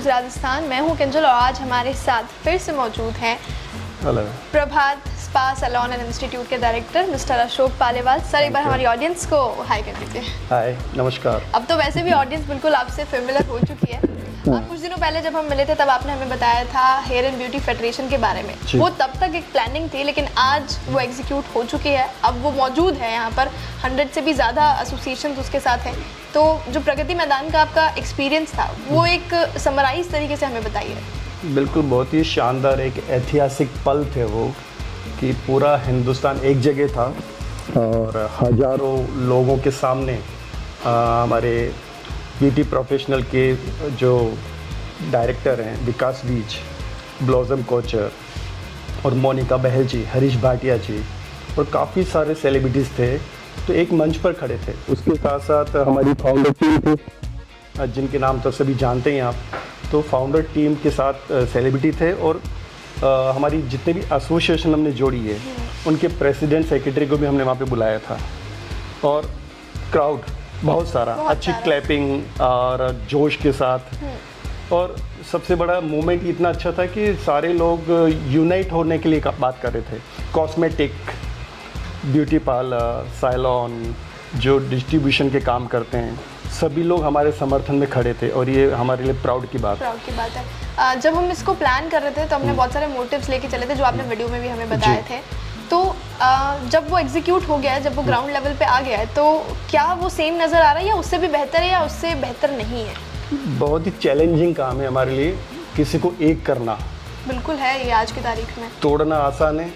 News Rajasthan. मैं हूं किंजल और आज हमारे साथ फिर से मौजूद हैं प्रभात स्पा सैलून एंड इंस्टीट्यूट के director mister Ashok Palewal. Sir एक बार हमारी ऑडियंस को हाय कर दीजिए। हाय, नमस्कार। अब तो वैसे भी ऑडियंस बिल्कुल आपसे फेमिलियर हो चुकी है। कुछ दिनों पहले जब हम मिले थे तब आपने हमें बताया था हेयर एंड ब्यूटी फेडरेशन के बारे में। वो तब तक एक प्लानिंग थी, लेकिन आज वो एग्जीक्यूट हो चुकी है। अब वो मौजूद है यहाँ पर, 100 से भी ज़्यादा एसोसिएशन उसके साथ हैं। तो जो प्रगति मैदान का आपका एक्सपीरियंस था वो एक समराइज तरीके से हमें बताइए। बिल्कुल, बहुत ही शानदार एक ऐतिहासिक पल थे वो, कि पूरा हिंदुस्तान एक जगह था और हज़ारों लोगों के सामने हमारे ब्यूटी प्रोफेशनल के जो डायरेक्टर हैं विकास बीज, ब्लॉसम कोचर और मोनिका बहल जी, हरीश भाटिया जी और काफ़ी सारे सेलिब्रिटीज़ थे, तो एक मंच पर खड़े थे। उसके साथ साथ हमारी फाउंडर टीम थी, जिनके नाम तो सभी जानते हैं आप। तो फाउंडर टीम के साथ सेलिब्रिटी थे और हमारी जितने भी एसोसिएशन हमने जोड़ी है उनके प्रेसिडेंट सेक्रेटरी को भी हमने वहाँ पे बुलाया था। और क्राउड बहुत सारा, अच्छी क्लैपिंग और जोश के साथ। और सबसे बड़ा मोमेंट इतना अच्छा था कि सारे लोग यूनाइट होने के लिए बात कर रहे थे। कॉस्मेटिक, ब्यूटी पार्लर, सैलून, जो डिस्ट्रीब्यूशन के काम करते हैं, सभी लोग हमारे समर्थन में खड़े थे और ये हमारे लिए प्राउड की बात है। जब हम इसको प्लान कर रहे थे तो हमने बहुत सारे मोटिव्स लेके चले थे जो आपने वीडियो में भी हमें बताए थे। तो जब वो एग्जीक्यूट हो गया है, जब वो ग्राउंड लेवल पे आ गया है, तो क्या वो सेम नज़र आ रहा है या उससे भी बेहतर है या उससे बेहतर नहीं है? बहुत ही चैलेंजिंग काम है हमारे लिए, किसी को एक करना। बिल्कुल है, ये आज की तारीख में तोड़ना आसान है,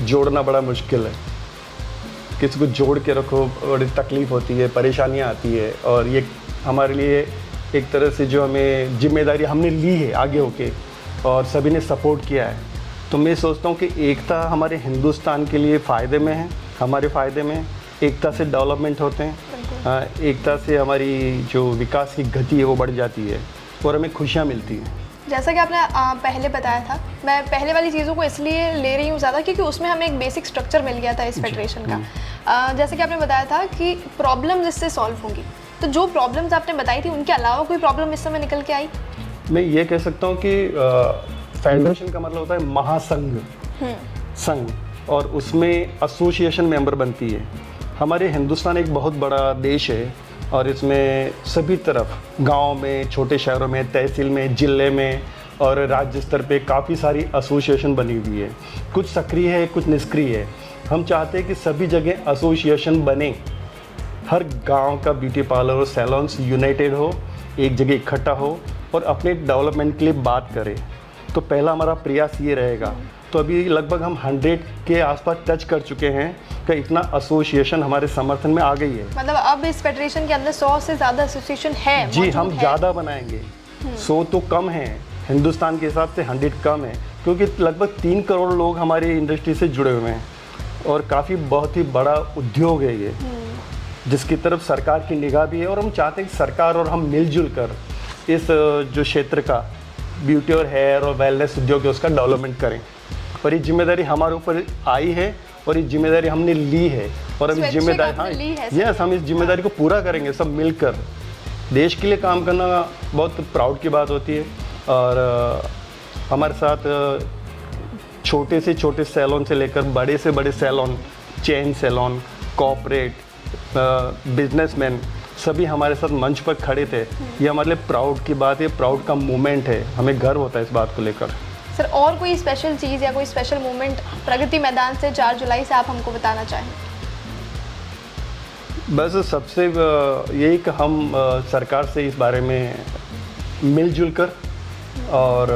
जोड़ना बड़ा मुश्किल है। किसी को जोड़ के रखो, बड़ी तकलीफ होती है, परेशानियाँ आती है। और ये हमारे लिए एक तरह से जो हमें जिम्मेदारी हमने ली है आगे होके, और सभी ने सपोर्ट किया है, तो मैं सोचता हूँ कि एकता हमारे हिंदुस्तान के लिए फ़ायदे में है, हमारे फ़ायदे में। एकता से डेवलपमेंट होते हैं, एकता से हमारी जो विकास की गति है वो बढ़ जाती है और हमें खुशियाँ मिलती हैं। जैसा कि आपने पहले बताया था, मैं पहले वाली चीज़ों को इसलिए ले रही हूँ ज़्यादा क्योंकि उसमें हमें एक बेसिक स्ट्रक्चर मिल गया था इस फेडरेशन का। जैसे कि आपने बताया था कि प्रॉब्लम्स इससे सॉल्व होंगी, तो जो प्रॉब्लम्स आपने बताई थी उनके अलावा कोई प्रॉब्लम इस समय निकल के आई? मैं ये कह सकता हूँ कि फेडरेशन का मतलब होता है महासंघ, संघ, और उसमें एसोसिएशन मेंबर बनती है। हमारे हिंदुस्तान एक बहुत बड़ा देश है और इसमें सभी तरफ, गांव में, छोटे शहरों में, तहसील में, ज़िले में और राज्य स्तर पे काफ़ी सारी एसोसिएशन बनी हुई है। कुछ सक्रिय है, कुछ निष्क्रिय है। हम चाहते हैं कि सभी जगह एसोसिएशन बने, हर गांव का ब्यूटी पार्लर और सैलून्स यूनाइटेड हो, एक जगह इकट्ठा हो और अपने डेवलपमेंट के लिए बात करें। तो पहला हमारा प्रयास ये रहेगा। तो अभी लगभग हम 100 के आसपास टच कर चुके हैं कि इतना एसोसिएशन हमारे समर्थन में आ गई है। मतलब अब इस फेडरेशन के अंदर 100 से ज़्यादा एसोसिएशन है? जी, हम ज़्यादा बनाएंगे। 100 तो कम है, हिंदुस्तान के हिसाब से 100 कम है, क्योंकि लगभग 3 करोड़ लोग हमारी इंडस्ट्री से जुड़े हुए हैं और काफ़ी बहुत ही बड़ा उद्योग है ये, जिसकी तरफ सरकार की निगाह भी है। और हम चाहते हैं कि सरकार और हम मिलजुल कर इस जो क्षेत्र का ब्यूटी और हेयर और वेलनेस उद्योग है उसका डेवलपमेंट करें। और ये जिम्मेदारी हमारे ऊपर आई है और ये जिम्मेदारी हमने ली है और हम जिम्मेदारी हम इस जिम्मेदारी को पूरा करेंगे सब मिलकर। देश के लिए काम करना बहुत प्राउड की बात होती है। और हमारे साथ छोटे से छोटे सैलून से लेकर बड़े से बड़े salon, chain salon, corporate, businessman, सभी हमारे साथ मंच पर खड़े थे। ये हमारे लिए प्राउड की बात है, प्राउड का मोमेंट है, हमें गर्व होता है इस बात को लेकर। सर, और कोई स्पेशल चीज़ या कोई स्पेशल मोमेंट प्रगति मैदान से 4 जुलाई से आप हमको बताना चाहें? बस सबसे यही कि हम सरकार से इस बारे में मिलजुल कर, और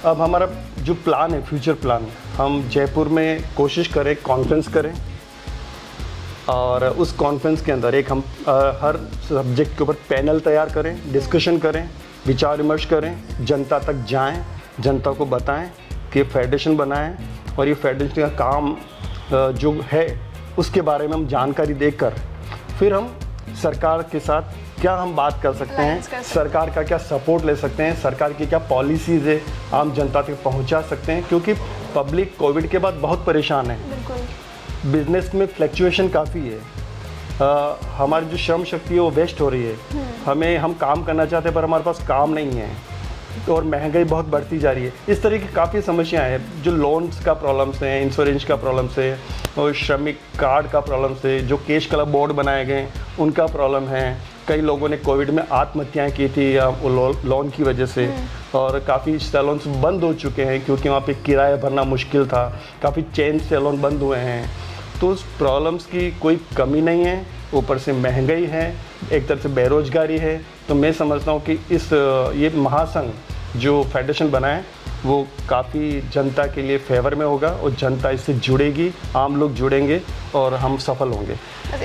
अब हमारा जो प्लान है, फ्यूचर प्लान, हम जयपुर में कोशिश करें, कॉन्फ्रेंस करें और उस कॉन्फ्रेंस के अंदर एक हम हर सब्जेक्ट के ऊपर पैनल तैयार करें, डिस्कशन करें, विचार विमर्श करें, जनता तक जाएं, जनता को बताएं कि फेडरेशन बनाएं और ये फेडरेशन का काम जो है उसके बारे में हम जानकारी देकर फिर हम सरकार के साथ क्या हम बात कर सकते हैं, सरकार का क्या सपोर्ट ले सकते हैं, सरकार की क्या पॉलिसीज़ है आम जनता तक पहुंचा सकते हैं। क्योंकि पब्लिक कोविड के बाद बहुत परेशान है, बिजनेस में फ्लक्चुएशन काफ़ी है, हमारी जो श्रम शक्ति है वो वेस्ट हो रही है। हम काम करना चाहते हैं पर हमारे पास काम नहीं है, और महंगाई बहुत बढ़ती जा रही है। इस तरह की काफ़ी समस्याएं हैं, जो लोन्स का प्रॉब्लम्स हैं, इंश्योरेंस का प्रॉब्लम्स है, और श्रमिक कार्ड का प्रॉब्लम्स है, जो केश क्लब बोर्ड बनाए गए उनका प्रॉब्लम है। कई लोगों ने कोविड में आत्महत्याएं की थी लोन की वजह से, और काफ़ी सैलून्स बंद हो चुके हैं क्योंकि वहाँ पे किराया भरना मुश्किल था। काफ़ी चेन सैलून बंद हुए हैं। तो उस प्रॉब्लम्स की कोई कमी नहीं है, ऊपर से महंगाई है, एक तरह से बेरोजगारी है। तो मैं समझता हूँ कि ये महासंघ जो फेडरेशन बना है वो काफ़ी जनता के लिए फेवर में होगा, और जनता इससे जुड़ेगी, आम लोग जुड़ेंगे और हम सफल होंगे।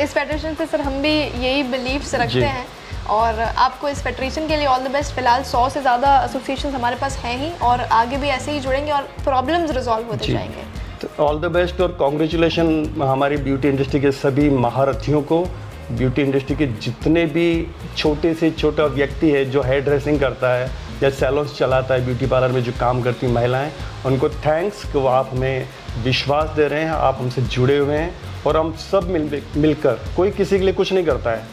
इस फेडरेशन से सर हम भी यही बिलीव्स रखते हैं, और आपको इस फेडरेशन के लिए ऑल द बेस्ट। फिलहाल 100 से ज़्यादा एसोसिएशन हमारे पास हैं ही, और आगे भी ऐसे ही जुड़ेंगे और प्रॉब्लम्स रिजॉल्व होते जाएंगे। तो ऑल द बेस्ट और कॉन्ग्रेचुलेशन हमारी ब्यूटी इंडस्ट्री के सभी महारथियों को। ब्यूटी इंडस्ट्री के जितने भी छोटे से छोटा व्यक्ति है जो हेयर ड्रेसिंग करता है या सैलून्स चलाता है, ब्यूटी पार्लर में जो काम करती महिलाएं, उनको थैंक्स कि वो आप हमें विश्वास दे रहे हैं, आप हमसे जुड़े हुए हैं। और हम सब मिलकर, कोई किसी के लिए कुछ नहीं करता है,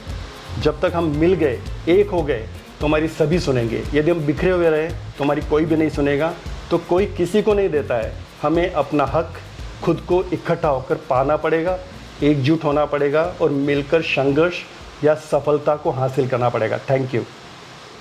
जब तक हम मिल गए, एक हो गए, तो हमारी सभी सुनेंगे। यदि हम बिखरे हुए रहे तो हमारी कोई भी नहीं सुनेगा। तो कोई किसी को नहीं देता है, हमें अपना हक खुद को इकट्ठा होकर पाना पड़ेगा, एकजुट होना पड़ेगा और मिलकर संघर्ष या सफलता को हासिल करना पड़ेगा। Thank you.